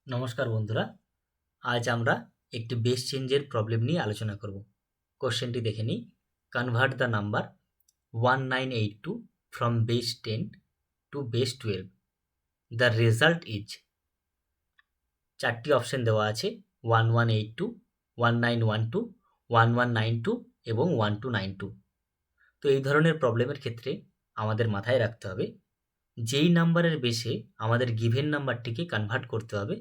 নমস্কার বন্ধুরা, আজ আমরা একটি বেস চেঞ্জের প্রবলেম নিয়ে আলোচনা করব। কোশ্চেনটি দেখে নিই। Convert the number 1982 from base 10 to base 12। The result is, চারটি অপশন দেওয়া আছে 1182, 1912, 1192 এবং 1292। তো এই ধরনের প্রবলেমের ক্ষেত্রে আমাদের মাথায় রাখতে হবে, যেই নাম্বারের বেসে আমাদের গিভেন নাম্বারটিকে কনভার্ট করতে হবে,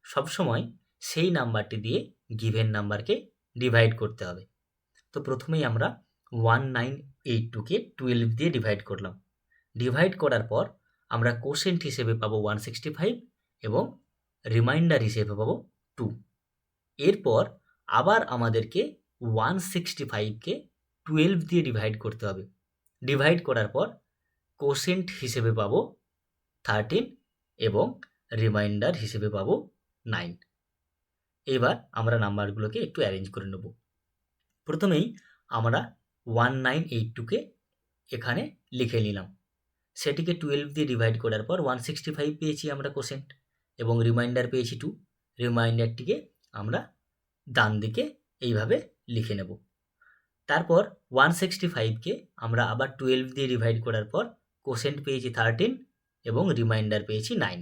সবসময় সেই নাম্বারটি দিয়ে গিভেন নাম্বারকে ডিভাইড করতে হবে। তো প্রথমেই আমরা 1982কে 12 দিয়ে ডিভাইড করলাম। ডিভাইড করার পর আমরা কোশেন্ট হিসেবে পাবো 165 এবং রিমাইন্ডার হিসেবে পাবো 2। এরপর আবার আমাদেরকে 165কে 12 দিয়ে ডিভাইড করতে হবে। ডিভাইড করার পর কোশেন্ট হিসেবে পাবো 13 এবং রিমাইন্ডার হিসেবে পাবো 9। এবার আমরা নাম্বারগুলোকে একটু অ্যারেঞ্জ করে নেব। প্রথমেই আমরা 1982কে এখানে লিখে নিলাম। সেটিকে 12 দিয়ে ডিভাইড করার পর 165 পেয়েছি আমরা কোশেন্ট এবং রিমাইন্ডার পেয়েছি 2। রিমাইন্ডারটিকে আমরা ডান দিকে এইভাবে লিখে নেব। তারপর 165কে আমরা আবার 12 দিয়ে ডিভাইড করার পর কোশেন্ট পেয়েছি 13 এবং রিমাইন্ডার পেয়েছি 9।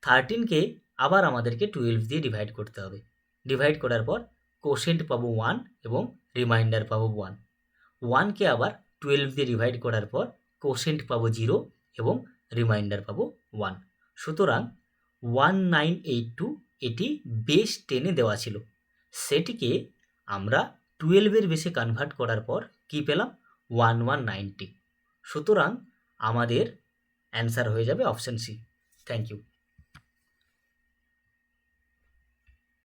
13কে আবার আমাদেরকে 12 দিয়ে ডিভাইড করতে হবে। ডিভাইড করার পর কোশেন্ট পাবো 1 এবং রিমাইন্ডার পাবো 1। 1কে আবার 12 দিয়ে ডিভাইড করার পর কোশেন্ট পাবো 0 এবং রিমাইন্ডার পাবো 1। সুতরাং 1982 এটি বেস 10-এ দেওয়া ছিল, সেটিকে আমরা 12-এর বেসে কনভার্ট করার পর কী পেলাম? 1190। সুতরাং আমাদের অ্যান্সার হয়ে যাবে অপশান সি। Thank you.